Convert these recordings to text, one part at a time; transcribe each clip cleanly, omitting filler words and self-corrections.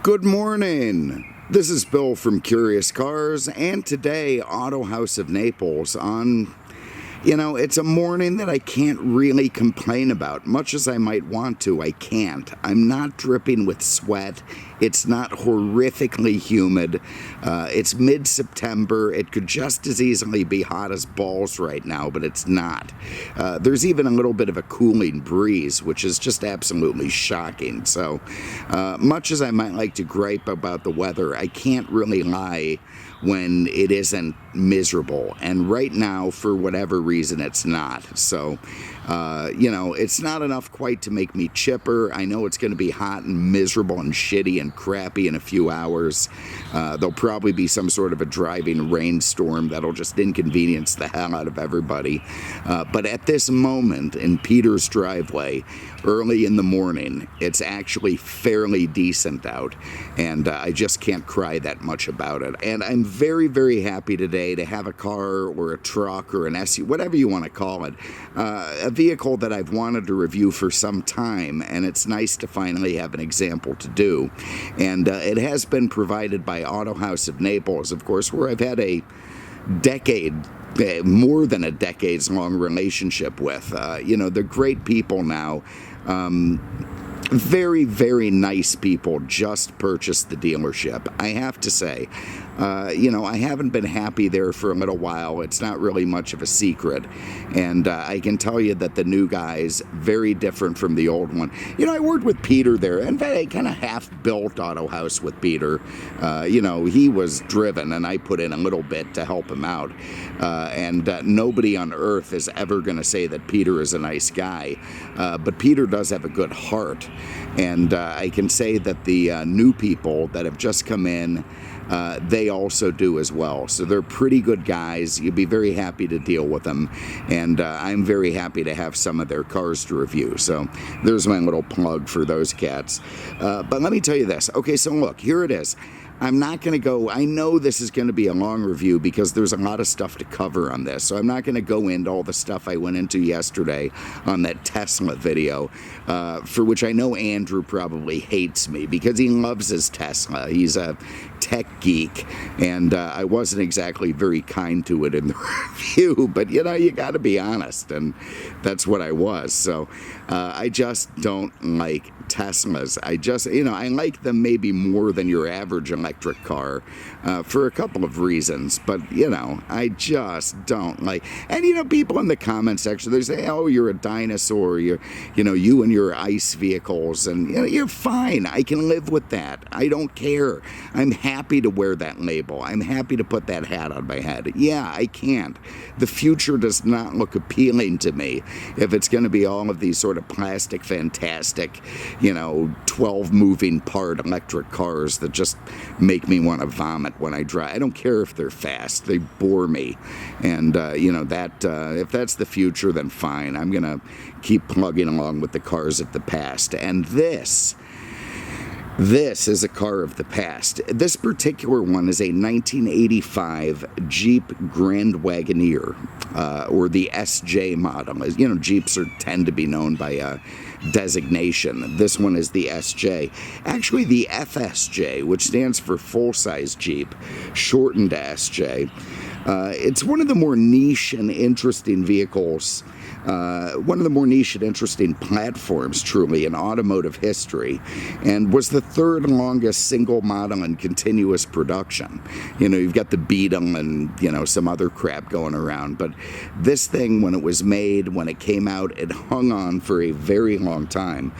Good morning. This is Bill from Curious Cars, and today Autohaus of Naples on, it's a morning that I can't really complain about. Much as I might want to, I can't. I'm not dripping with sweat. It's not horrifically humid. It's mid-September. It could just as easily be hot as balls right now, but it's not. There's even a little bit of a cooling breeze, which is just absolutely shocking. So, much as I might like to gripe about the weather, I can't really lie when it isn't miserable. And right now, for whatever reason, it's not. So, it's not enough quite to make me chipper. I know it's going to be hot and miserable and shitty and crappy in a few hours. There'll probably be some sort of a driving rainstorm that'll just inconvenience the hell out of everybody. But at this moment in Peter's driveway, early in the morning, it's actually fairly decent out, and I just can't cry that much about it. And I'm very, very happy today to have a car or a truck or an SUV, whatever you want to call it, a vehicle that I've wanted to review for some time, and it's nice to finally have an example to do. And it has been provided by Autohaus of Naples, of course, where I've had a decade, more than a decade's long relationship with. They're great people now. Very, very nice people. Just purchased the dealership. I have to say, I haven't been happy there for a little while. It's not really much of a secret. And I can tell you that the new guy's very different from the old one. I worked with Peter there. In fact, I kind of half-built Autohaus with Peter. He was driven, and I put in a little bit to help him out. And nobody on earth is ever going to say that Peter is a nice guy. But Peter does have a good heart. And I can say that the new people that have just come in, they also do as well. So they're pretty good guys. You'd be very happy to deal with them. And I'm very happy to have some of their cars to review. So there's my little plug for those cats. But let me tell you this. Okay, so look, here it is. I'm not going to go, I know this is going to be a long review because there's a lot of stuff to cover on this, so I'm not going to go into all the stuff I went into yesterday on that Tesla video, for which I know Andrew probably hates me because he loves his Tesla. He's a tech geek, and I wasn't exactly very kind to it in the review, but you got to be honest, and that's what I was. So I just don't like Teslas. I like them maybe more than your average electric car for a couple of reasons, but I just don't like. And people in the comment section, they say, "Oh, you're a dinosaur. You and your ice vehicles, and you're fine. I can live with that. I don't care. I'm happy to wear that label. I'm happy to put that hat on my head. Yeah, I can't. The future does not look appealing to me if it's going to be all of these sort of plastic, fantastic, 12 moving part electric cars that just make me want to vomit when I drive. I don't care if they're fast. They bore me. And, if that's the future, then fine. I'm going to keep plugging along with the cars of the past. And this is a car of the past. This particular one is a 1985 Jeep Grand Wagoneer, or the SJ model. Jeeps tend to be known by a designation. This one is the SJ. Actually, the FSJ, which stands for full-size Jeep, shortened to SJ. It's one of the more niche and interesting vehicles, one of the more niche and interesting platforms, truly, in automotive history, and was the third longest single model in continuous production. You've got the Beetle and, some other crap going around, but this thing, when it was made, when it came out, it hung on for a very long time,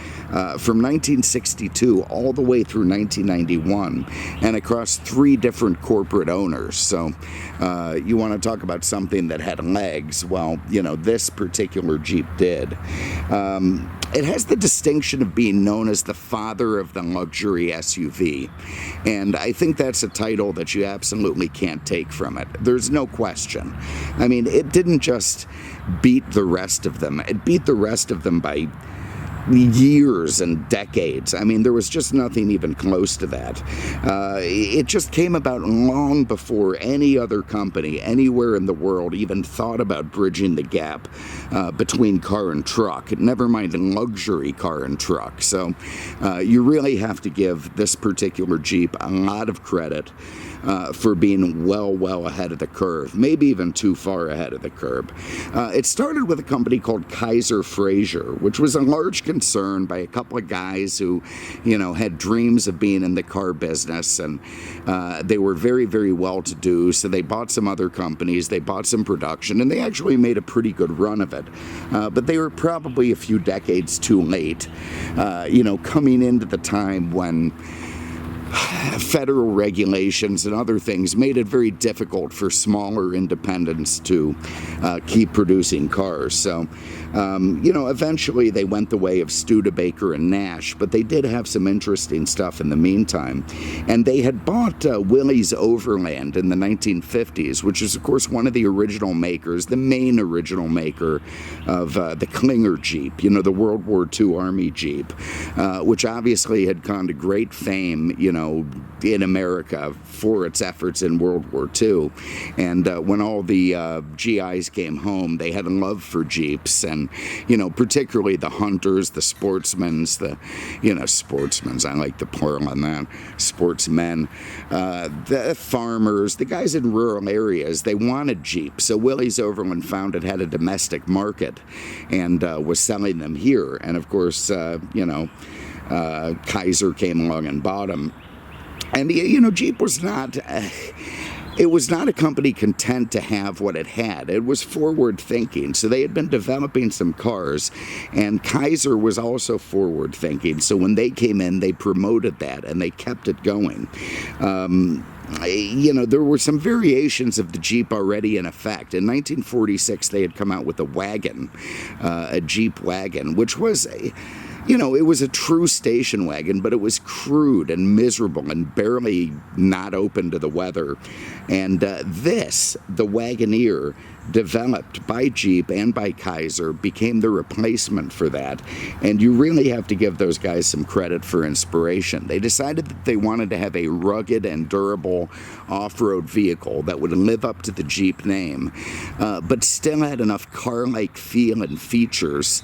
from 1962 all the way through 1991, and across 3 different corporate owners. So, you want to talk about something that had legs, well, this particular Jeep did. It has the distinction of being known as the father of the luxury SUV, and I think that's a title that you absolutely can't take from it. There's no question. I mean, it didn't just beat the rest of them. It beat the rest of them by years and decades. I mean, there was just nothing even close to that. It just came about long before any other company anywhere in the world even thought about bridging the gap between car and truck, never mind luxury car and truck. So you really have to give this particular Jeep a lot of credit for being well ahead of the curve, maybe even too far ahead of the curve. It started with a company called Kaiser Fraser, which was a large concern by a couple of guys who, had dreams of being in the car business, and they were very well to do. So they bought some other companies, they bought some production, and they actually made a pretty good run of it. But they were probably a few decades too late, coming into the time when federal regulations and other things made it very difficult for smaller independents to keep producing cars. So, eventually they went the way of Studebaker and Nash, but they did have some interesting stuff in the meantime. And they had bought Willys Overland in the 1950s, which is, of course, one of the original makers, the main original maker of the Klinger Jeep, the World War II Army Jeep, which obviously had gone to great fame, in America for its efforts in World War II. And when all the GIs came home, they had a love for Jeeps, and, particularly the hunters, the sportsmen's, sportsmen's, I like the plural on that, sportsmen, the farmers, the guys in rural areas, they wanted Jeeps. So Willys Overland found it had a domestic market and was selling them here. And of course, Kaiser came along and bought them. And, Jeep was not, it was not a company content to have what it had. It was forward thinking. So they had been developing some cars, and Kaiser was also forward thinking. So when they came in, they promoted that and they kept it going. There were some variations of the Jeep already in effect. In 1946, they had come out with a wagon, a Jeep wagon, which was it was a true station wagon, but it was crude and miserable and barely not open to the weather. And the Wagoneer, developed by Jeep and by Kaiser, became the replacement for that. And you really have to give those guys some credit for inspiration. They decided that they wanted to have a rugged and durable off-road vehicle that would live up to the Jeep name, but still had enough car-like feel and features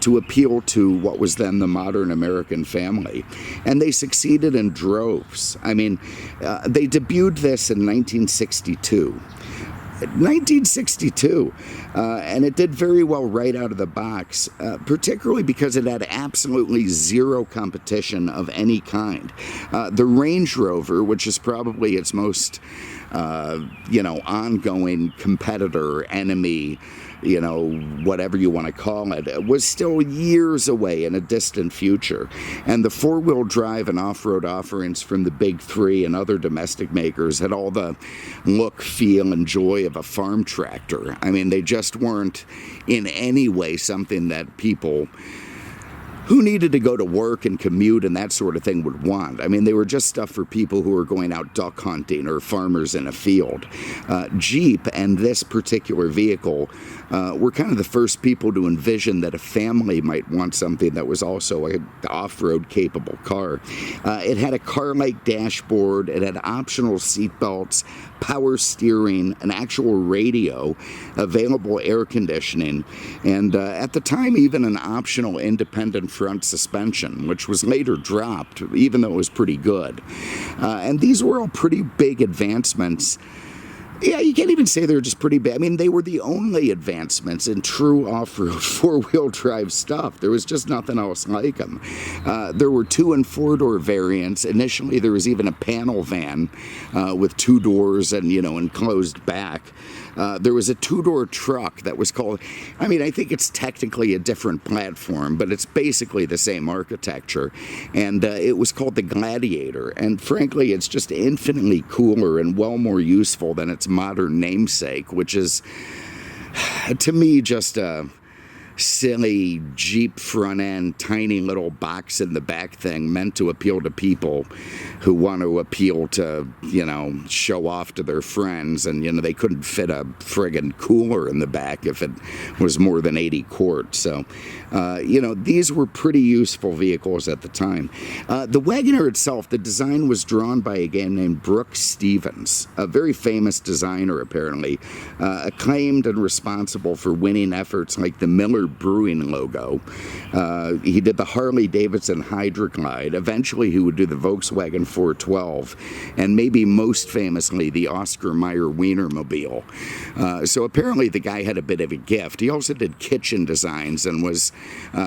to appeal to what was then the modern American family. And they succeeded in droves. I mean, they debuted this in 1962. 1962, and it did very well right out of the box, particularly because it had absolutely zero competition of any kind. The Range Rover, which is probably its most, ongoing competitor, enemy, whatever you want to call it, was still years away in a distant future. And the four-wheel drive and off-road offerings from the big three and other domestic makers had all the look, feel, and joy of a farm tractor. I mean, they just weren't in any way something that people who needed to go to work and commute and that sort of thing would want. I mean, they were just stuff for people who were going out duck hunting or farmers in a field. Jeep and this particular vehicle were kind of the first people to envision that a family might want something that was also an off-road capable car. It had a car-like dashboard, it had optional seat belts, power steering, an actual radio, available air conditioning, and at the time even an optional independent front suspension, which was later dropped, even though it was pretty good. And these were all pretty big advancements. Yeah, you can't even say they were just pretty bad. I mean, they were the only advancements in true off-road four-wheel drive stuff. There was just nothing else like them. There were 2- and 4-door variants. Initially, there was even a panel van with 2 doors and, enclosed back. There was a 2-door truck that was called, I think it's technically a different platform, but it's basically the same architecture. And it was called the Gladiator. And frankly, it's just infinitely cooler and well more useful than its modern namesake, which is, to me, just silly Jeep front end, tiny little box in the back thing meant to appeal to people who want to appeal to, show off to their friends. And, they couldn't fit a friggin' cooler in the back if it was more than 80 quarts. So, these were pretty useful vehicles at the time. The Wagoneer itself, the design was drawn by a guy named Brooks Stevens, a very famous designer apparently, acclaimed and responsible for winning efforts like the Miller Brewing logo. He did the Harley-Davidson Hydroglide. Eventually he would do the Volkswagen 412, and maybe most famously the Oscar Mayer Wienermobile. So apparently the guy had a bit of a gift. He also did kitchen designs and was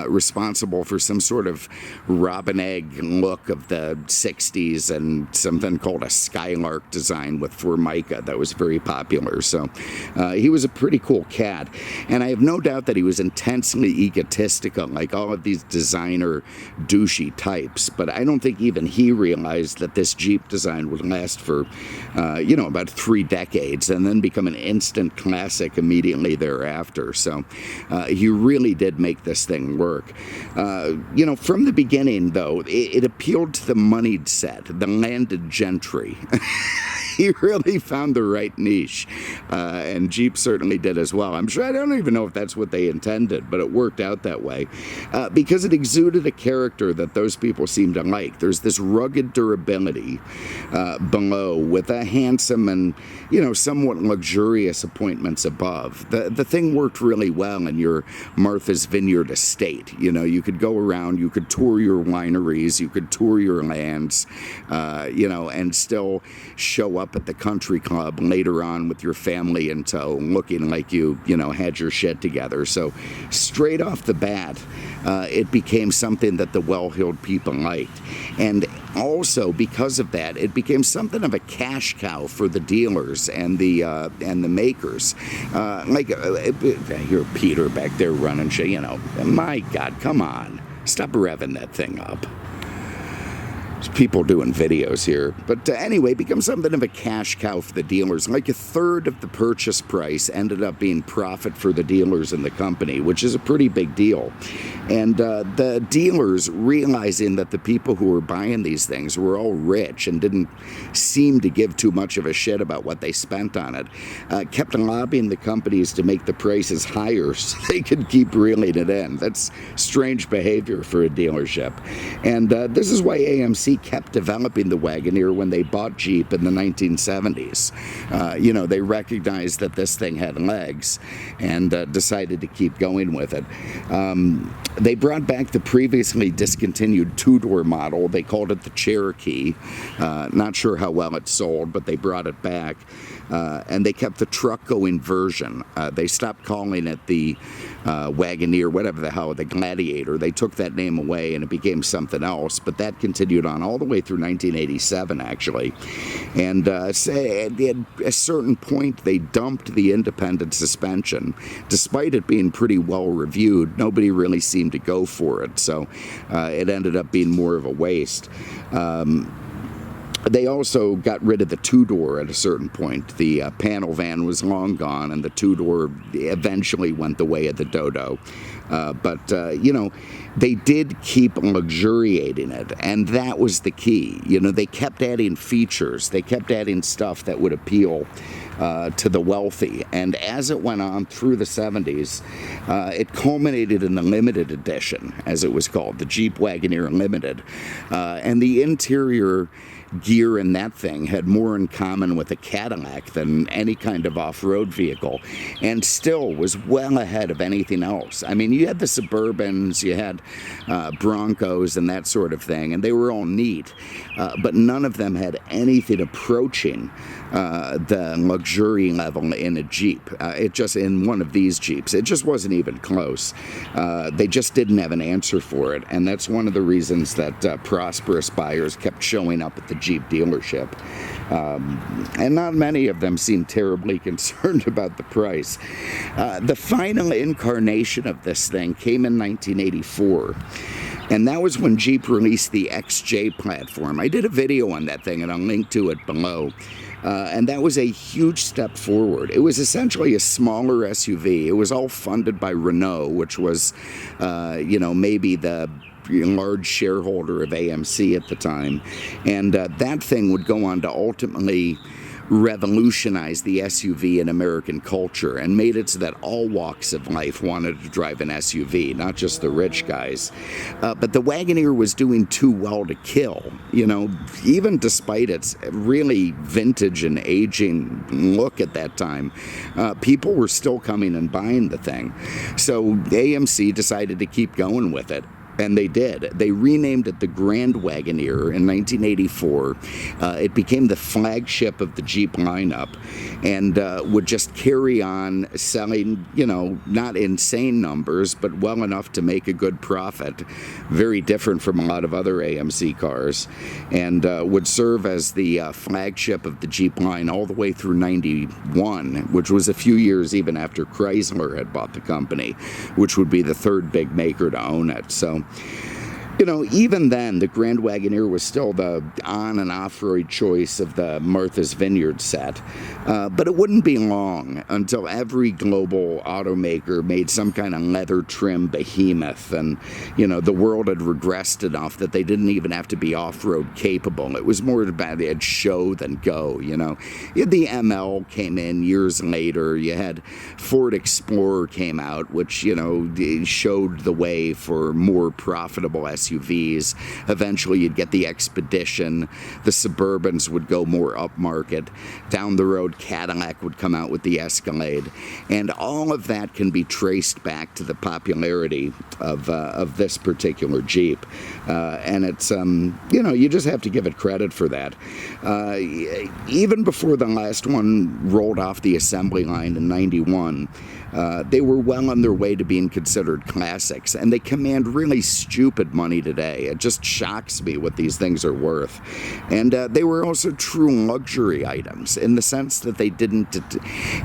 responsible for some sort of robin egg look of the 60s and something called a Skylark design with Formica that was very popular. So he was a pretty cool cat, and I have no doubt that he was intensely egotistical like all of these designer douchey types, but I don't think even he realized that this Jeep design would last for about 3 decades and then become an instant classic immediately thereafter. So he really did make this thing work. From the beginning though, it appealed to the moneyed set, the landed gentry. He really found the right niche, and Jeep certainly did as well. I don't even know if that's what they intended, but it worked out that way because it exuded a character that those people seem to like. There's this rugged durability below with a handsome and somewhat luxurious appointments above. The thing worked really well in your Martha's Vineyard estate. You could go around, you could tour your wineries, you could tour your lands, and still show up at the country club later on with your family in tow, looking like you had your shit together. So straight off the bat, it became something that the well-heeled people liked. And also, because of that, it became something of a cash cow for the dealers and the makers. I hear Peter back there running shit. My God, come on, stop revving that thing up. There's people doing videos here. But anyway, it becomes something of a cash cow for the dealers. Like a third of the purchase price ended up being profit for the dealers and the company, which is a pretty big deal. And the dealers, realizing that the people who were buying these things were all rich and didn't seem to give too much of a shit about what they spent on it, kept lobbying the companies to make the prices higher so they could keep reeling it in. That's strange behavior for a dealership. And this is why AMC kept developing the Wagoneer when they bought Jeep in the 1970s. They recognized that this thing had legs and decided to keep going with it. They brought back the previously discontinued two-door model. They called it the Cherokee. Not sure how well it sold, but they brought it back. And they kept the truck-going version. They stopped calling it the Wagoneer, whatever the hell, the Gladiator. They took that name away and it became something else, but that continued on all the way through 1987, actually. And at a certain point, they dumped the independent suspension. Despite it being pretty well reviewed, nobody really seemed to go for it, so it ended up being more of a waste. They also got rid of the two-door at a certain point. The panel van was long gone, and the two-door eventually went the way of the Dodo. But they did keep luxuriating it, and that was the key. They kept adding features. They kept adding stuff that would appeal to the wealthy. And as it went on through the 70s, it culminated in the limited edition, as it was called, the Jeep Wagoneer Limited. And the interior gear in that thing had more in common with a Cadillac than any kind of off-road vehicle, and still was well ahead of anything else. I mean, you had the Suburbans, you had Broncos and that sort of thing, and they were all neat, but none of them had anything approaching the luxury level in a Jeep. In one of these Jeeps, it just wasn't even close. They just didn't have an answer for it, and that's one of the reasons that prosperous buyers kept showing up at the Jeep dealership. And not many of them seemed terribly concerned about the price. The final incarnation of this thing came in 1984. And that was when Jeep released the XJ platform. I did a video on that thing, and I'll link to it below. And that was a huge step forward. It was essentially a smaller SUV. It was all funded by Renault, which was, maybe the large shareholder of AMC at the time. And that thing would go on to ultimately revolutionized the SUV in American culture and made it so that all walks of life wanted to drive an SUV, not just the rich guys. But the Wagoneer was doing too well to kill, even despite its really vintage and aging look at that time. People were still coming and buying the thing. So AMC decided to keep going with it. And they did. They renamed it the Grand Wagoneer in 1984. It became the flagship of the Jeep lineup and would just carry on selling, not insane numbers, but well enough to make a good profit. Very different from a lot of other AMC cars. And would serve as the flagship of the Jeep line all the way through 91, which was a few years even after Chrysler had bought the company, which would be the third big maker to own it. So, even then, the Grand Wagoneer was still the on- and off-road choice of the Martha's Vineyard set. But it wouldn't be long until every global automaker made some kind of leather trim behemoth. And, the world had regressed enough that they didn't even have to be off-road capable. It was more about it had show than go, You had the ML came in years later. You had Ford Explorer came out, which, showed the way for more profitable SUVs. Eventually you'd get the Expedition, the Suburbans would go more upmarket, down the road Cadillac would come out with the Escalade, and all of that can be traced back to the popularity of this particular Jeep. And it's, you just have to give it credit for that. Even before the last one rolled off the assembly line in 91, they were well on their way to being considered classics, and they command really stupid money today. It just shocks me what these things are worth. And they were also true luxury items in the sense that they didn't,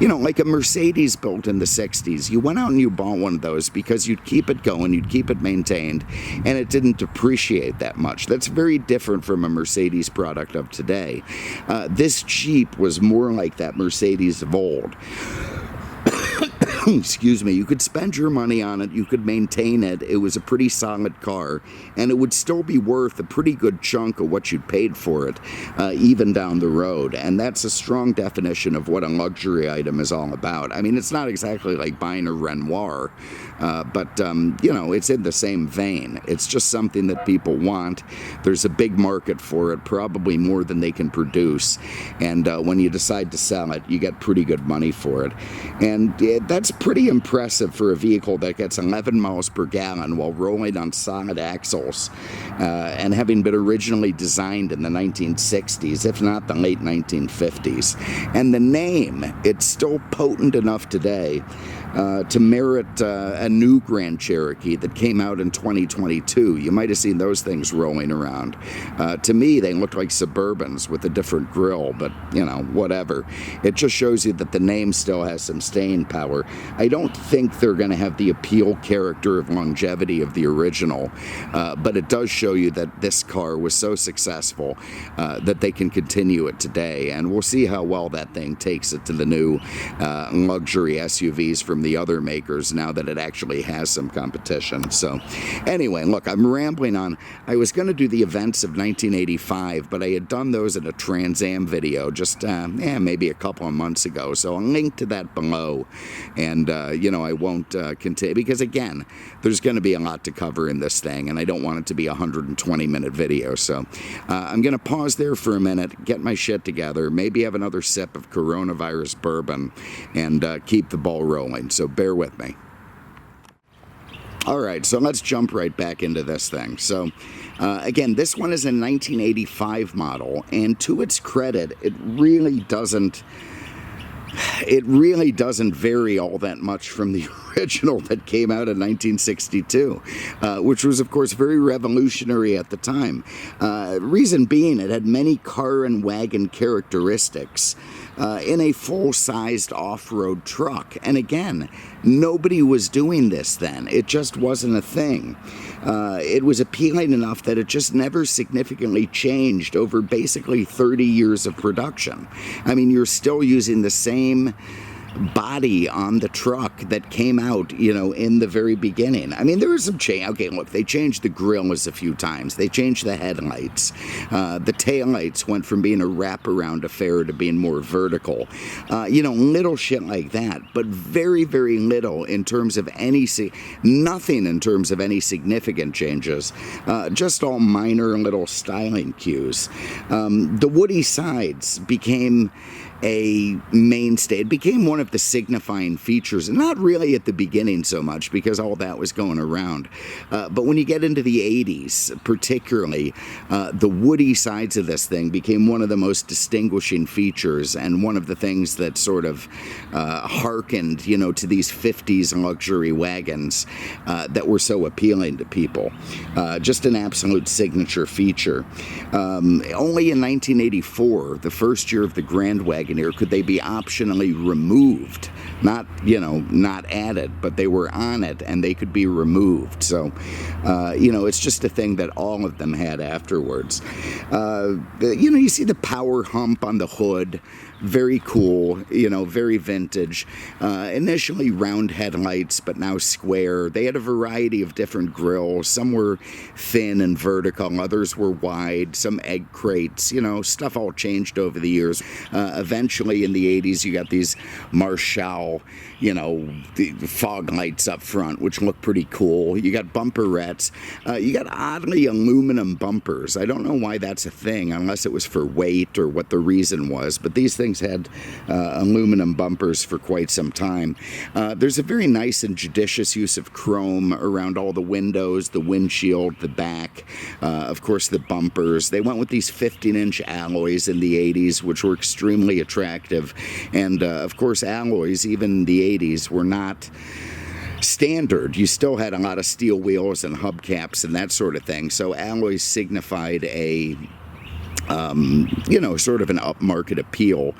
like a Mercedes built in the 60s. You went out and you bought one of those because you'd keep it going, you'd keep it maintained, and it didn't depreciate that much. That's very different from a Mercedes product of today. This Jeep was more like that Mercedes of old. Excuse me, you could spend your money on it, you could maintain it, it was a pretty solid car, and it would still be worth a pretty good chunk of what you'd paid for it, even down the road. And that's a strong definition of what a luxury item is all about. I mean, it's not exactly like buying a Renoir, but it's in the same vein. It's just something that people want. There's a big market for it, probably more than they can produce, and when you decide to sell it, you get pretty good money for it. And that's pretty impressive for a vehicle that gets 11 miles per gallon while rolling on solid axles, and having been originally designed in the 1960s, if not the late 1950s. And the name, it's still potent enough today to merit a new Grand Cherokee that came out in 2022. You might have seen those things rolling around. To me, they look like Suburbans with a different grille, but, whatever. It just shows you that the name still has some staying power. I don't think they're going to have the appeal character of longevity of the original, but it does show you that this car was so successful that they can continue it today, and we'll see how well that thing takes it to the new luxury SUVs from the other makers now that it actually has some competition. So anyway, look, I'm rambling on. I was going to do the events of 1985, but I had done those in a Trans Am video just maybe a couple of months ago, so I'll link to that below. And I won't continue, because again, there's going to be a lot to cover in this thing, and I don't want it to be a 120-minute video. So I'm going to pause there for a minute, get my shit together, maybe have another sip of coronavirus bourbon, and keep the ball rolling. So bear with me. All right, so let's jump right back into this thing. So again, this one is a 1985 model, and to its credit, it really doesn't vary all that much from the original that came out in 1962, which was, of course, very revolutionary at the time. Reason being, it had many car and wagon characteristics in a full-sized off-road truck. And again, nobody was doing this then. It just wasn't a thing. It was appealing enough that it just never significantly changed over basically 30 years of production. I mean, you're still using the same body on the truck that came out, in the very beginning. I mean, there was some change. Okay, look, they changed the grills a few times. They changed the headlights. The taillights went from being a wraparound affair to being more vertical. Little shit like that, but very, very little in terms of nothing in terms of any significant changes. Just all minor little styling cues. The woody sides became a mainstay. It became one of the signifying features, and not really at the beginning so much because all that was going around. But when you get into the 80s, particularly, the woody sides of this thing became one of the most distinguishing features and one of the things that sort of hearkened, to these 50s luxury wagons that were so appealing to people. Just an absolute signature feature. Only in 1984, the first year of the Grand Wagoneer, could they be optionally removed, not added, but they were on it and they could be removed. So, it's just a thing that all of them had afterwards. You see the power hump on the hood. Very cool, very vintage. Initially round headlights, but now square. They had a variety of different grills. Some were thin and vertical, others were wide, some egg crates, stuff all changed over the years. Eventually in the 80s, you got these Marshall, the fog lights up front, which look pretty cool. You got bumperettes. You got oddly aluminum bumpers. I don't know why that's a thing, unless it was for weight or what the reason was, but these things had aluminum bumpers for quite some time. There's a very nice and judicious use of chrome around all the windows, the windshield, the back, of course the bumpers. They went with these 15-inch alloys in the 80s, which were extremely attractive. And of course alloys, even in the 80s, were not standard. You still had a lot of steel wheels and hubcaps and that sort of thing. So alloys signified a sort of an upmarket appeal.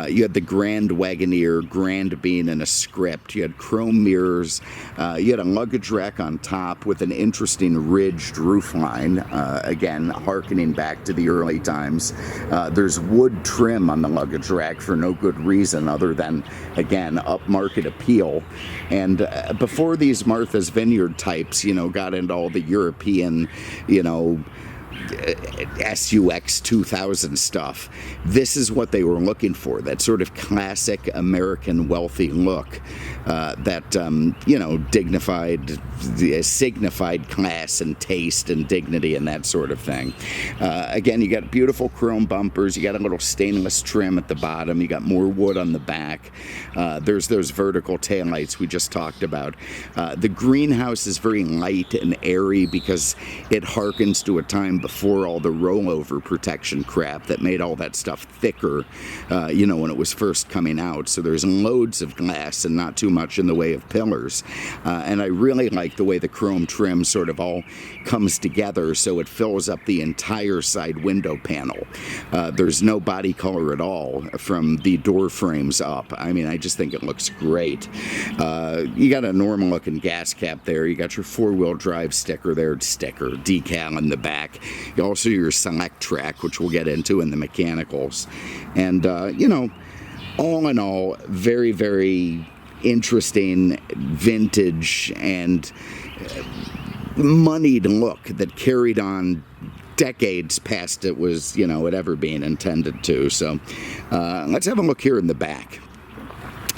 You had the Grand Wagoneer, grand being in a script. You had chrome mirrors. You had a luggage rack on top with an interesting ridged roofline, again, hearkening back to the early times. There's wood trim on the luggage rack for no good reason other than, again, upmarket appeal. And before these Martha's Vineyard types, got into all the European, SUX 2000 stuff. This is what they were looking for, that sort of classic American wealthy look that, signified class and taste and dignity and that sort of thing. Again, you got beautiful chrome bumpers. You got a little stainless trim at the bottom. You got more wood on the back. There's those vertical taillights we just talked about. The greenhouse is very light and airy because it harkens to a time before all the rollover protection crap that made all that stuff thicker, when it was first coming out. So there's loads of glass and not too much in the way of pillars. And I really like the way the chrome trim sort of all comes together so it fills up the entire side window panel. There's no body color at all from the door frames up. I mean, I just think it looks great. You got a normal looking gas cap there. You got your 4-wheel drive sticker there, decal in the back. You also your select track, which we'll get into in the mechanicals. And, all in all, very, very interesting vintage and moneyed look that carried on decades past it was, it ever being intended to. So let's have a look here in the back.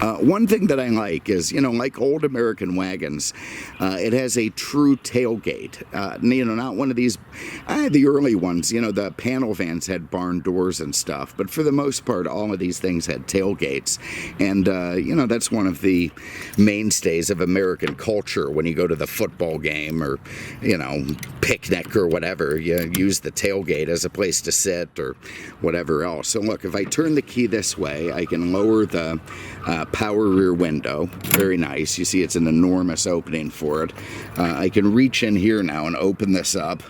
One thing that I like is, like old American wagons, it has a true tailgate. Not one of these, the early ones, the panel vans had barn doors and stuff, but for the most part, all of these things had tailgates. And, that's one of the mainstays of American culture. When you go to the football game or, picnic or whatever, you use the tailgate as a place to sit or whatever else. So look, if I turn the key this way, I can lower the power rear window. Very nice. You see it's an enormous opening for it. I can reach in here now and open this up,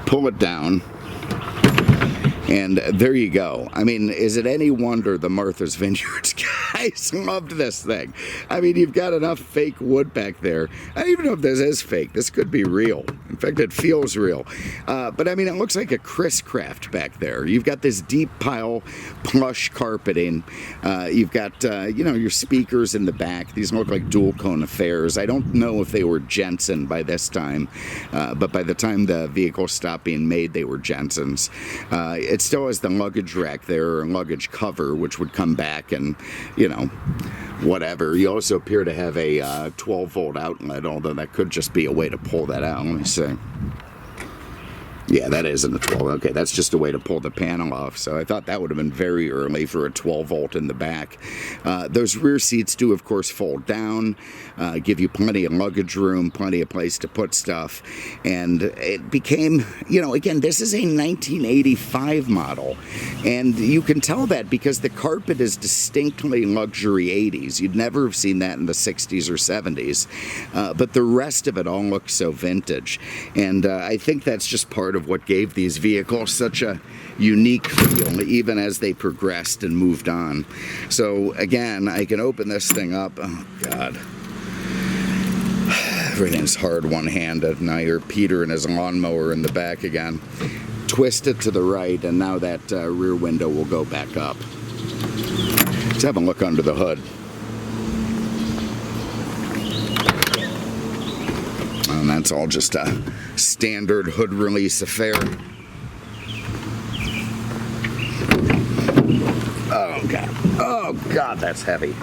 pull it down, And there you go. I mean, is it any wonder the Martha's Vineyards guys loved this thing? I mean, you've got enough fake wood back there. I don't even know if this is fake. This could be real. In fact, it feels real. But I mean, it looks like a Chris craft back there. You've got this deep pile plush carpeting. You've got, your speakers in the back. These look like dual cone affairs. I don't know if they were Jensen by this time, but by the time the vehicle stopped being made, they were Jensens. It still has the luggage rack there, or luggage cover, which would come back and, whatever. You also appear to have a 12-volt outlet, although that could just be a way to pull that out. Let me see. Yeah, that isn't a 12. Okay, that's just a way to pull the panel off. So I thought that would have been very early for a 12-volt in the back. Those rear seats do, of course, fold down, give you plenty of luggage room, plenty of place to put stuff. And it became, again, this is a 1985 model. And you can tell that because the carpet is distinctly luxury 80s. You'd never have seen that in the 60s or 70s. But the rest of it all looks so vintage. And I think that's just part of what gave these vehicles such a unique feel, even as they progressed and moved on. So again, I can open this thing up. Oh God, everything's hard one-handed. Now you're Peter and his lawnmower in the back again. Twist it to the right, and now that rear window will go back up. Let's have a look under the hood. And that's all just a standard hood release affair. Oh God, that's heavy.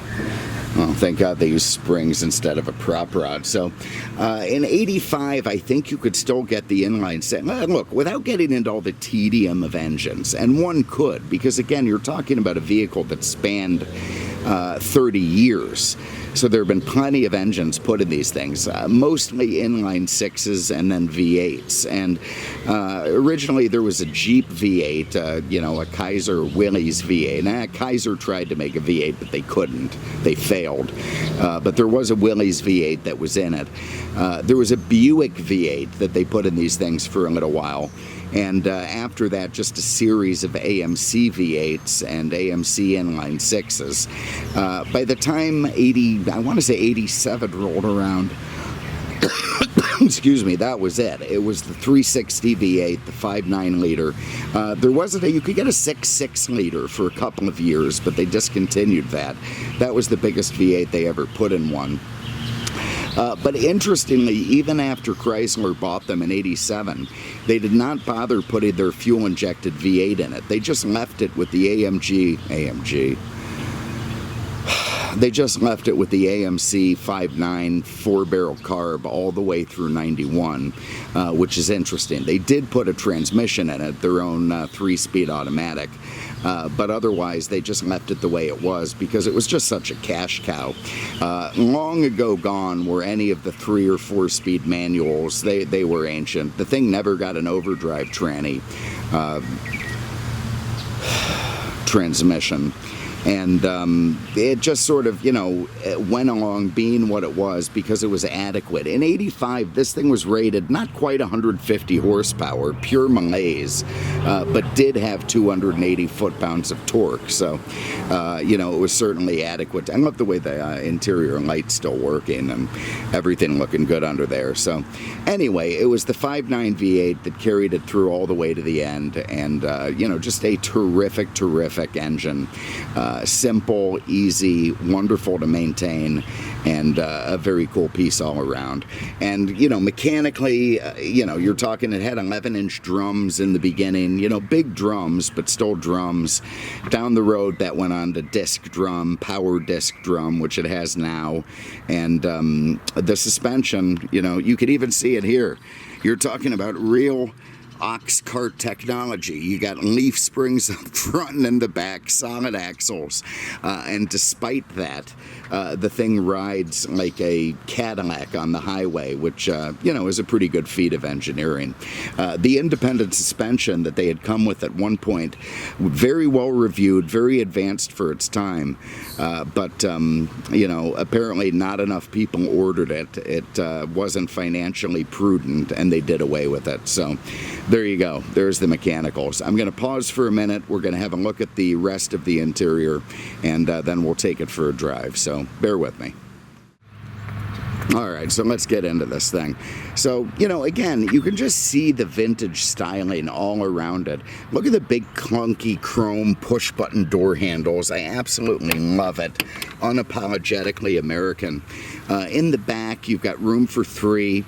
Well, thank God they use springs instead of a prop rod. So in 85, I think you could still get the inline set. Look, without getting into all the tedium of engines, and one could, because again, you're talking about a vehicle that spanned 30 years. So there have been plenty of engines put in these things, mostly inline sixes and then V8s. And originally there was a Jeep V8, a Kaiser Willys V8. Kaiser tried to make a V8, but they couldn't. They failed. But there was a Willys V8 that was in it. There was a Buick V8 that they put in these things for a little while. And after that, just a series of AMC V8s and AMC inline sixes. By the time 87 rolled around, excuse me, that was it. It was the 360 V8, the 5.9 liter. There wasn't you could get a 6.6 liter for a couple of years, but they discontinued that. That was the biggest V8 they ever put in one. But interestingly, even after Chrysler bought them in 87, they did not bother putting their fuel-injected V8 in it. They just left it with the AMG. They just left it with the AMC 5.9 4-barrel carb all the way through 91, which is interesting. They did put a transmission in it, their own 3-speed automatic. But otherwise, they just left it the way it was because it was just such a cash cow. Long ago gone were any of the 3 or 4-speed manuals. They were ancient. The thing never got an overdrive transmission. And it just sort of, it went along being what it was because it was adequate. In 85, this thing was rated not quite 150 horsepower, pure malaise, but did have 280 foot-pounds of torque. So, it was certainly adequate. I love the way the interior light's still working and everything looking good under there. So, anyway, it was the 5.9 V8 that carried it through all the way to the end. And, just a terrific engine. Simple, easy, wonderful to maintain, and a very cool piece all around. And, mechanically, you're talking, it had 11-inch drums in the beginning, big drums, but still drums. Down the road, that went on to disc drum, power disc drum, which it has now. And the suspension, you could even see it here. You're talking about real ox cart technology. You got leaf springs up front and in the back, solid axles, and despite that, the thing rides like a Cadillac on the highway, which is a pretty good feat of engineering. The independent suspension that they had come with at one point, very well reviewed, very advanced for its time, but apparently not enough people ordered it. It wasn't financially prudent, and they did away with it. So There you go. There's the mechanicals. I'm going to pause for a minute. We're going to have a look at the rest of the interior, and then we'll take it for a drive. So bear with me. All right, so let's get into this thing. So, you know, again, you can just see the vintage styling all around it. Look at the big clunky chrome push-button door handles. I absolutely love it. Unapologetically American. In the back, you've got room for 3.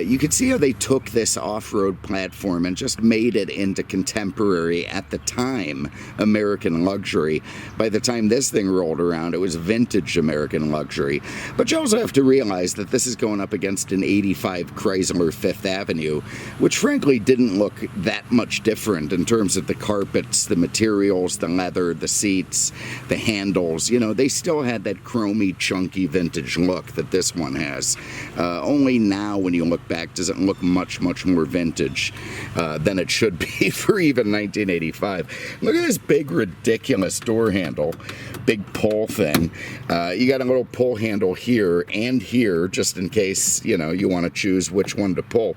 You can see how they took this off-road platform and just made it into contemporary, at the time, American luxury. By the time this thing rolled around, it was vintage American luxury. But you also have to realize that this is going up against an 85 Chrysler Fifth Avenue, which frankly didn't look that much different in terms of the carpets, the materials, the leather, the seats, the handles. You know, they still had that chromy, chunky vintage look that this one has. Only now, when you look back, does it look much, much more vintage than it should be for even 1985. Look at this big, ridiculous door handle. Big pull thing. You got a little pull handle here and here, just in case, you know, you want to choose which one to pull.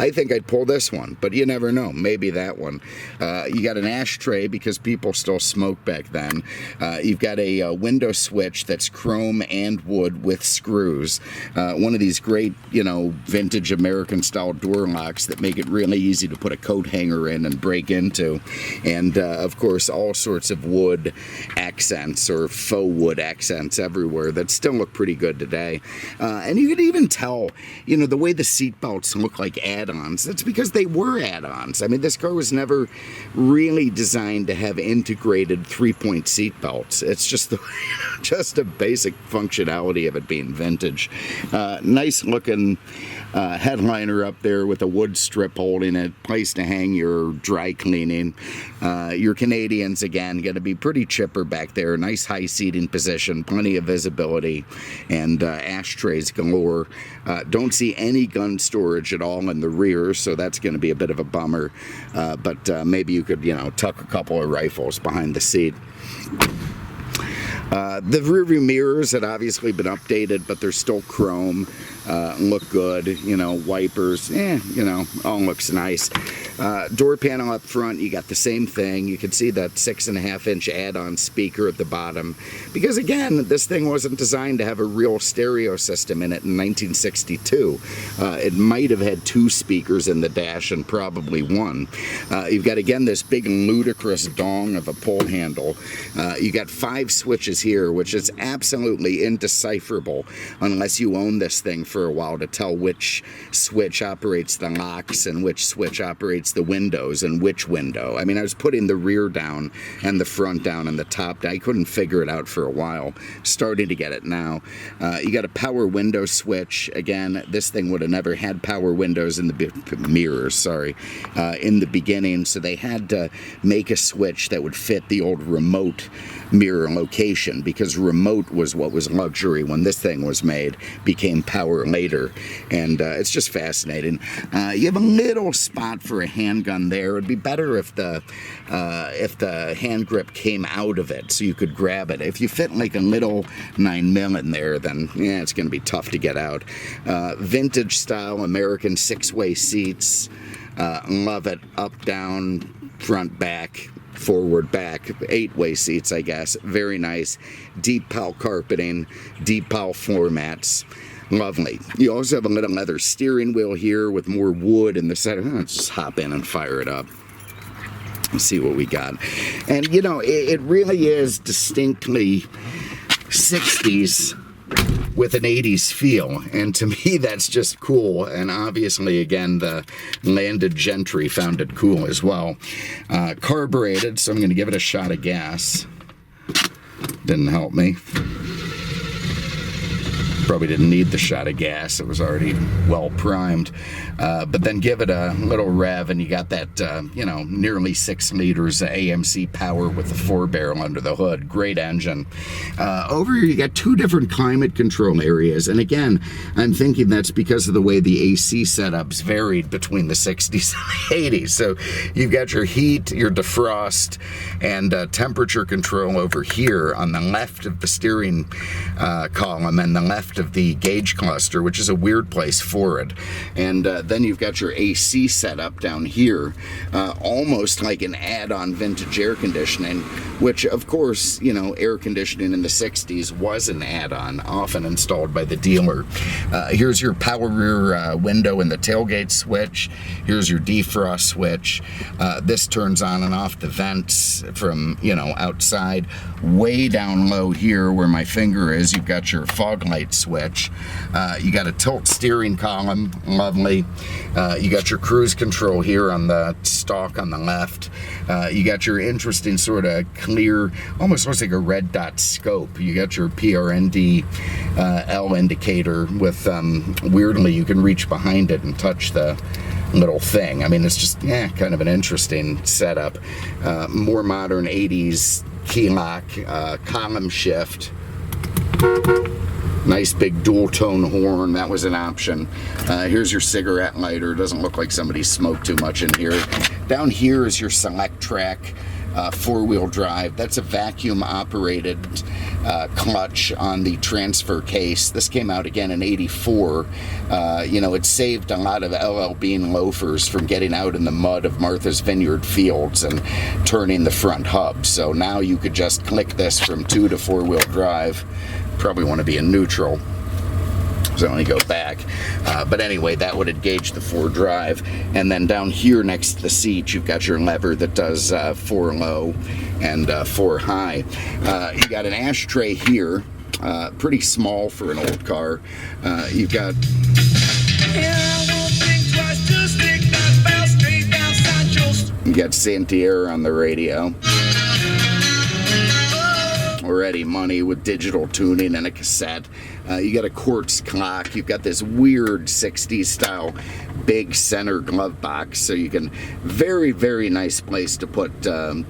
I think I'd pull this one, but you never know. Maybe that one. You got an ashtray because people still smoked back then. You've got a window switch that's chrome and wood with screws. One of these great, you know, vintage American style door locks that make it really easy to put a coat hanger in and break into. And of course, all sorts of wood accents or faux wood accents everywhere that still look pretty good today. And you could even tell, you know, the way the seat belts look like add-ons. That's because they were add-ons. I mean, this car was never really designed to have integrated 3-point seat belts. It's just just a basic functionality of it being vintage. Nice looking headliner up there with a wood strip holding it, place to hang your dry cleaning. Your Canadians, again, going to be pretty chipper back there. Nice high seating position, plenty of visibility, and ashtrays galore. Don't see any gun storage at all in the rear, so that's going to be a bit of a bummer. But maybe you could, you know, tuck a couple of rifles behind the seat. The rearview mirrors had obviously been updated, but they're still chrome. Look good, you know, wipers, you know, all looks nice. Door panel up front, you got the same thing. You can see that 6.5-inch add-on speaker at the bottom, because again, this thing wasn't designed to have a real stereo system in it in 1962. It might have had 2 speakers in the dash and probably 1. You've got, again, this big ludicrous dong of a pull handle. You got 5 switches here, which is absolutely indecipherable unless you own this thing for a while to tell which switch operates the locks and which switch operates the windows and which window. I mean, I was putting the rear down and the front down and the top down. I couldn't figure it out for a while. Starting to get it now. You got a power window switch. Again, this thing would have never had power windows in the mirrors, sorry, in the beginning, so they had to make a switch that would fit the old remote mirror location, because remote was what was luxury when this thing was made, became power later. And it's just fascinating. You have a little spot for a handgun there. It'd be better if the hand grip came out of it so you could grab it. If you fit like a little 9mm in there, then yeah, it's going to be tough to get out. Vintage style American 6-way seats. Love it. Up, down, front, back, forward, back, 8-way seats, I guess. Very nice. Deep pal carpeting, deep pal floor mats. Lovely. You also have a little leather steering wheel here with more wood in the center. Let's just hop in and fire it up. Let's see what we got. And, you know, it really is distinctly 60s with an 80s feel, and to me that's just cool. And obviously, again, the landed gentry found it cool as well. Carbureted, so I'm going to give it a shot of gas. Didn't help me. Probably didn't need the shot of gas, it was already well primed. But then give it a little rev and you got that, you know, nearly 6 liters of AMC power with the 4-barrel under the hood. Great engine. Over here you got 2 different climate control areas, and again, I'm thinking that's because of the way the AC setups varied between the 60s and the 80s. So you've got your heat, your defrost, and temperature control over here on the left of the steering column and the left left of the gauge cluster, which is a weird place for it. And then you've got your AC setup down here, almost like an add-on vintage air conditioning, which of course, you know, air conditioning in the 60s was an add-on, often installed by the dealer. Here's your power rear window and the tailgate switch. Here's your defrost switch. This turns on and off the vents from, you know, outside. Way down low here where my finger is, you've got your fog light switch. You got a tilt steering column, lovely. You got your cruise control here on the stalk on the left. You got your interesting sort of clear, almost looks like a red dot scope. You got your PRND L indicator with, weirdly, you can reach behind it and touch the little thing. I mean, it's just, kind of an interesting setup. More modern 80s key lock, column shift. Nice big dual tone horn, that was an option. Here's your cigarette lighter. Doesn't look like somebody smoked too much in here. Down here is your Select Track 4-wheel drive. That's a vacuum operated clutch on the transfer case. This came out again in '84. You know, it saved a lot of LL Bean loafers from getting out in the mud of Martha's Vineyard fields and turning the front hub. So now you could just click this from 2 to 4-wheel drive. Probably want to be in neutral, so let me go back. But anyway, that would engage the 4 drive. And then down here next to the seat, you've got your lever that does 4 low and 4 high. You got an ashtray here, pretty small for an old car. You've got... You got Santier on the radio. Already money with digital tuning and a cassette. You got a quartz clock. You've got this weird 60s style big center glove box, so you can, very, very nice place to put,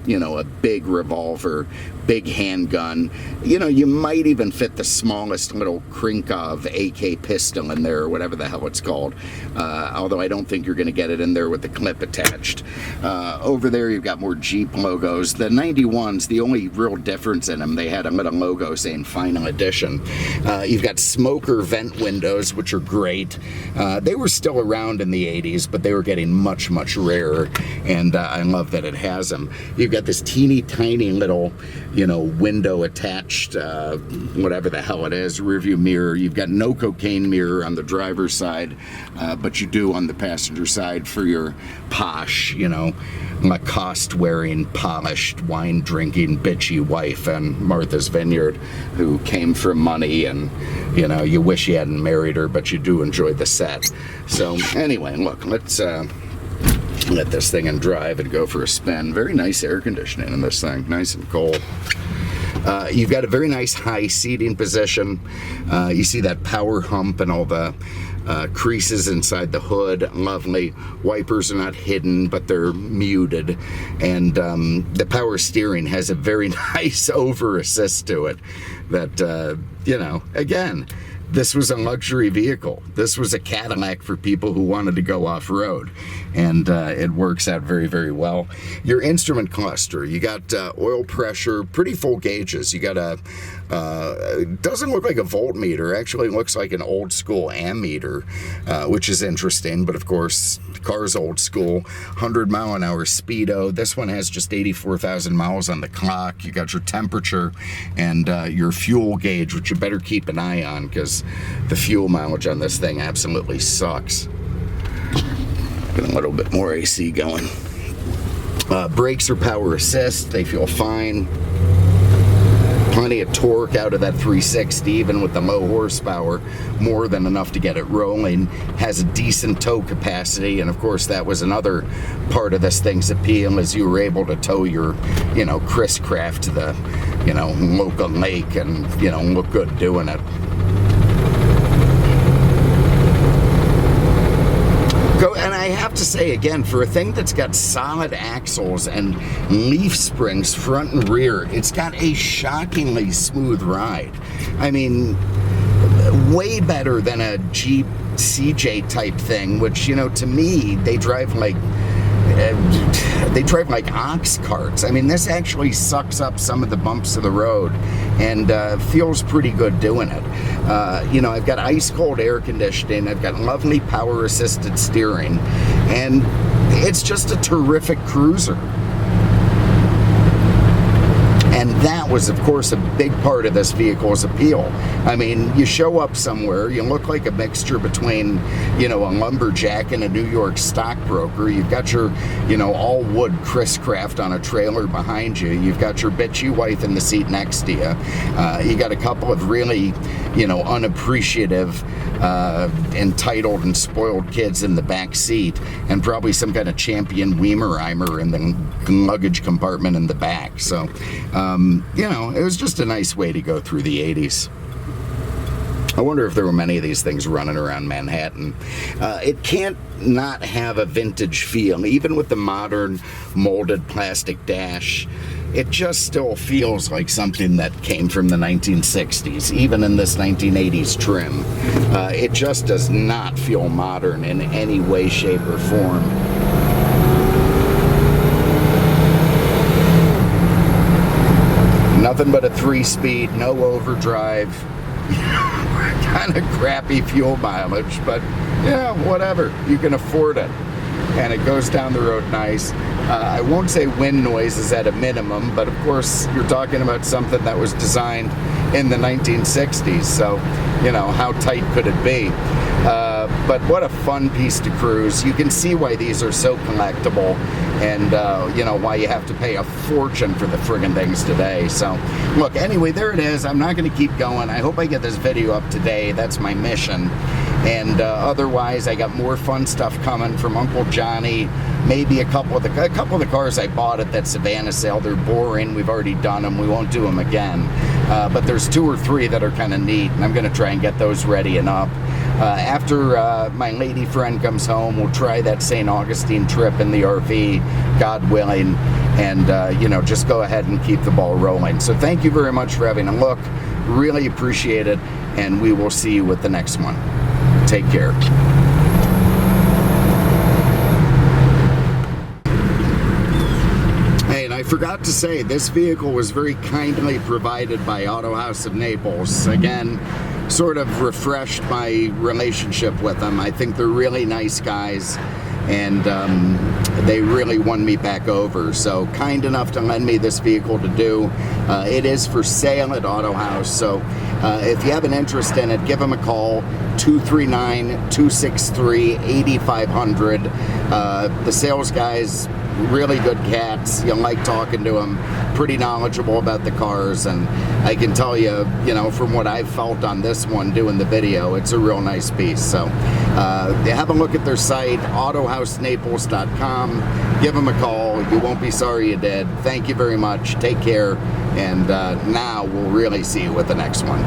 you know, a big revolver, big handgun. You know, you might even fit the smallest little Krinkov AK pistol in there, or whatever the hell it's called. Although I don't think you're going to get it in there with the clip attached. Over there, you've got more Jeep logos. The 91s, the only real difference in them, they had a little logo saying Final Edition. You've got smoker vent windows, which are great. They were still around in the 80s, but they were getting much, much rarer, and I love that it has them. You've got this teeny tiny little, you know, window attached, whatever the hell it is, rearview mirror. You've got no cocaine mirror on the driver's side, but you do on the passenger side for your posh, you know, Lacoste wearing, polished, wine drinking, bitchy wife and Martha's Vineyard, who came from money, and, you know, you wish you hadn't married her, but you do enjoy the set. So anyway, look, let's let this thing and drive and go for a spin. Very nice air conditioning in this thing, nice and cold. You've got a very nice high seating position. You see that power hump and all the creases inside the hood, lovely. Wipers are not hidden, but they're muted. And the power steering has a very nice over assist to it that, you know, again, this was a luxury vehicle. This was a Cadillac for people who wanted to go off-road, and it works out very, very well. Your instrument cluster, you got oil pressure, pretty full gauges. You got a, it doesn't look like a voltmeter, actually looks like an old school ammeter, which is interesting, but of course, the car's old school. 100-mile-an-hour speedo. This one has just 84,000 miles on the clock. You got your temperature and your fuel gauge, which you better keep an eye on, because the fuel mileage on this thing absolutely sucks. Get a little bit more AC going. Brakes are power assist. They feel fine. Plenty of torque out of that 360, even with the low horsepower, more than enough to get it rolling. Has a decent tow capacity, and of course that was another part of this thing's appeal, is you were able to tow your, you know, Chris Craft to the, you know, local lake and, you know, look good doing it. And I have to say again, for a thing that's got solid axles and leaf springs front and rear, it's got a shockingly smooth ride. I mean, way better than a Jeep CJ type thing, which, you know, to me, they drive like they drive like ox carts. I mean, this actually sucks up some of the bumps of the road and feels pretty good doing it. You know, I've got ice cold air conditioning, I've got lovely power assisted steering, and it's just a terrific cruiser. And that was, of course, a big part of this vehicle's appeal. I mean, you show up somewhere, you look like a mixture between, you know, a lumberjack and a New York stockbroker. You've got your, you know, all-wood Chris Craft on a trailer behind you. You've got your bitchy wife in the seat next to you. You got a couple of really, you know, unappreciative, entitled and spoiled kids in the back seat, and probably some kind of champion Weimer-Eimer in the luggage compartment in the back. So, you know, it was just a nice way to go through the 80s. I wonder if there were many of these things running around Manhattan. It can't not have a vintage feel, even with the modern molded plastic dash. It just still feels like something that came from the 1960s, even in this 1980s trim. It just does not feel modern in any way, shape, or form. Nothing but a 3-speed, no overdrive. Kind of crappy fuel mileage, but yeah, whatever. You can afford it. And it goes down the road nice. I won't say wind noise is at a minimum, but of course you're talking about something that was designed in the 1960s, so, you know, how tight could it be? But what a fun piece to cruise. You can see why these are so collectible, and you know, why you have to pay a fortune for the friggin' things today. So look, anyway, there it is. I'm not going to keep going. I hope I get this video up today. That's my mission. And otherwise, I got more fun stuff coming from Uncle Johnny. Maybe a couple of the cars I bought at that Savannah sale. They're boring. We've already done them. We won't do them again. But there's 2 or 3 that are kind of neat, and I'm going to try and get those ready and up. After my lady friend comes home, we'll try that St. Augustine trip in the RV, God willing, and you know, just go ahead and keep the ball rolling. So thank you very much for having a look. Really appreciate it, and we will see you with the next one. Take care. Hey, and I forgot to say, this vehicle was very kindly provided by Autohaus of Naples. Again, sort of refreshed my relationship with them. I think they're really nice guys, and they really won me back over. So kind enough to lend me this vehicle to do. It is for sale at Autohaus, so if you have an interest in it, give them a call, 239-263-8500. The sales guys, really good cats. You like talking to them, pretty knowledgeable about the cars, and I can tell you, you know, from what I've felt on this one doing the video, it's a real nice piece. So have a look at their site, autohausnaples.com. Give them a call. You won't be sorry you did. Thank you very much. Take care, and now we'll really see you with the next one.